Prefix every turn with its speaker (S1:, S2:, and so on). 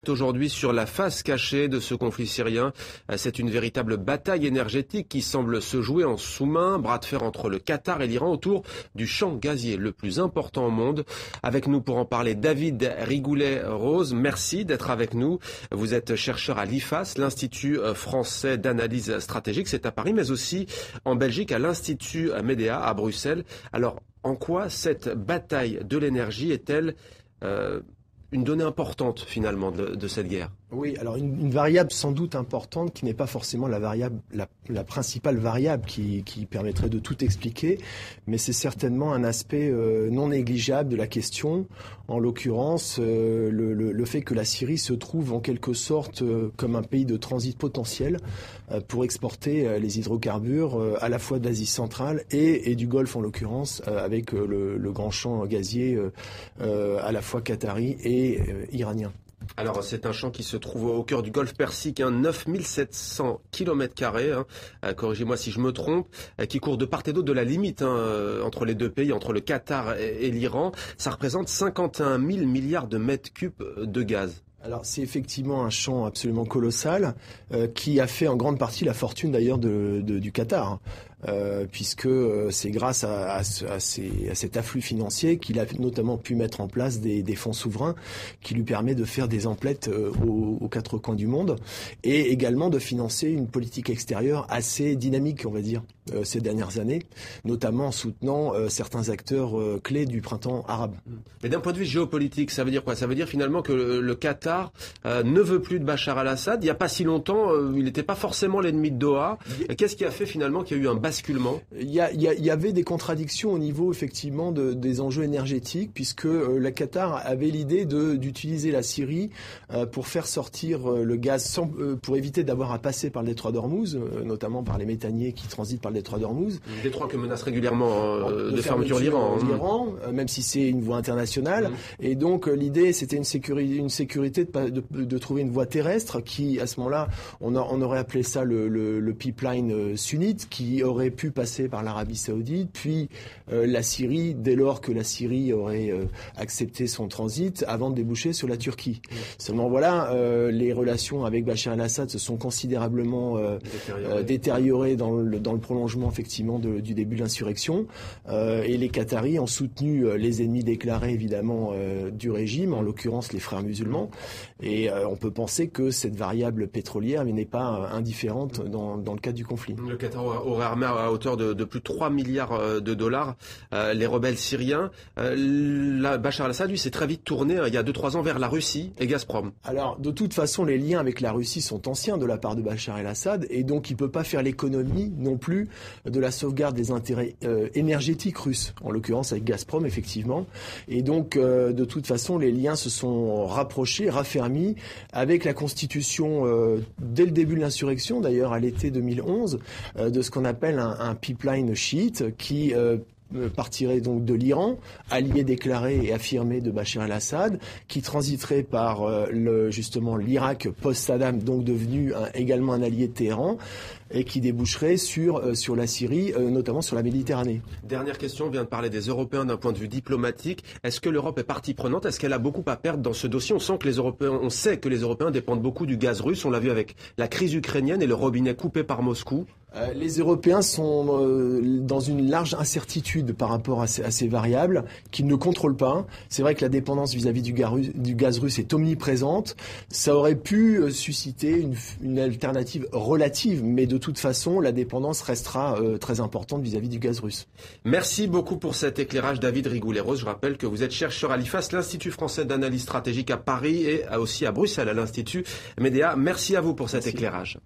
S1: Aujourd'hui sur la face cachée de ce conflit syrien, c'est une véritable bataille énergétique qui semble se jouer en sous-main, bras de fer entre le Qatar et l'Iran autour du champ gazier le plus important au monde. Avec nous pour en parler, David Rigoulet-Rose, merci d'être avec nous. Vous êtes chercheur à l'IFAS, l'Institut français d'analyse stratégique, c'est à Paris, mais aussi en Belgique à l'Institut Medea à Bruxelles. Alors, en quoi cette bataille de l'énergie est-elle une donnée importante finalement de cette guerre?
S2: Oui, alors une variable sans doute importante qui n'est pas forcément la principale variable qui permettrait de tout expliquer, mais c'est certainement un aspect non négligeable de la question. En l'occurrence, le fait que la Syrie se trouve en quelque sorte comme un pays de transit potentiel pour exporter les hydrocarbures à la fois d'Asie centrale et du Golfe en l'occurrence, avec le grand champ gazier à la fois qatari et iranien.
S1: Alors, c'est un champ qui se trouve au cœur du Golfe Persique, 9700 km², corrigez-moi si je me trompe, qui court de part et d'autre de la limite entre les deux pays, entre le Qatar et l'Iran. Ça représente 51 000 milliards de mètres cubes de gaz.
S2: Alors c'est effectivement un champ absolument colossal qui a fait en grande partie la fortune d'ailleurs du Qatar. Puisque c'est grâce à cet afflux financier qu'il a notamment pu mettre en place des fonds souverains qui lui permet de faire des emplettes aux quatre coins du monde et également de financer une politique extérieure assez dynamique, on va dire, ces dernières années, notamment en soutenant certains acteurs clés du printemps arabe.
S1: Mais d'un point de vue géopolitique, ça veut dire quoi? Ça veut dire finalement que le Qatar ne veut plus de Bachar al-Assad. Il n'y a pas si longtemps, il n'était pas forcément l'ennemi de Doha. Qu'est-ce qui a fait finalement qu'il y a eu un basculement?
S2: Il y avait des contradictions au niveau effectivement des enjeux énergétiques, puisque le Qatar avait l'idée d'utiliser la Syrie pour faire sortir le gaz pour éviter d'avoir à passer par le détroit d'Ormuz, notamment par les méthaniers qui transitent par le détroit d'Ormuz.
S1: Détroit que menace régulièrement de fermeture l'Iran.
S2: Même si c'est une voie internationale. Et donc l'idée c'était une sécurité de trouver une voie terrestre qui, à ce moment-là, on aurait appelé ça le pipeline sunnite, qui aurait pu passer par l'Arabie Saoudite, puis la Syrie, dès lors que la Syrie aurait accepté son transit, avant de déboucher sur la Turquie. Seulement voilà, les relations avec Bachar el-Assad se sont considérablement détériorées dans le prolongement effectivement du début de l'insurrection, et les Qataris ont soutenu les ennemis déclarés évidemment du régime, en l'occurrence les frères musulmans, et on peut penser que cette variable pétrolière n'est pas indifférente dans le cadre du conflit.
S1: Le Qatar aurait armé à hauteur de plus de 3 milliards de dollars les rebelles syriens. Bachar al-Assad, lui, s'est très vite tourné il y a 2-3 ans vers la Russie et Gazprom.
S2: Alors, de toute façon, les liens avec la Russie sont anciens de la part de Bachar el-Assad, et donc il ne peut pas faire l'économie non plus de la sauvegarde des intérêts énergétiques russes, en l'occurrence avec Gazprom, effectivement. Et donc, de toute façon, les liens se sont rapprochés, raffermis, avec la constitution, dès le début de l'insurrection, d'ailleurs à l'été 2011, de ce qu'on appelle un pipeline chiite qui partirait donc de l'Iran, allié déclaré et affirmé de Bachar el-Assad, qui transiterait par justement l'Irak post-Saddam, donc devenu également un allié de Téhéran, et qui déboucherait sur la Syrie, notamment sur la Méditerranée.
S1: Dernière question, on vient de parler des Européens d'un point de vue diplomatique. Est-ce que l'Europe est partie prenante? Est-ce qu'elle a beaucoup à perdre dans ce dossier? On sait que les Européens dépendent beaucoup du gaz russe. On l'a vu avec la crise ukrainienne et le robinet coupé par Moscou.
S2: Les Européens sont dans une large incertitude par rapport à ces variables qu'ils ne contrôlent pas. C'est vrai que la dépendance vis-à-vis du gaz russe est omniprésente. Ça aurait pu susciter une alternative relative, mais de toute façon, la dépendance restera très importante vis-à-vis du gaz russe.
S1: Merci beaucoup pour cet éclairage, David Rigoulet-Rose. Je rappelle que vous êtes chercheur à l'IFAS, l'Institut français d'analyse stratégique à Paris, et aussi à Bruxelles, à l'Institut Medea. Merci à vous pour cet éclairage.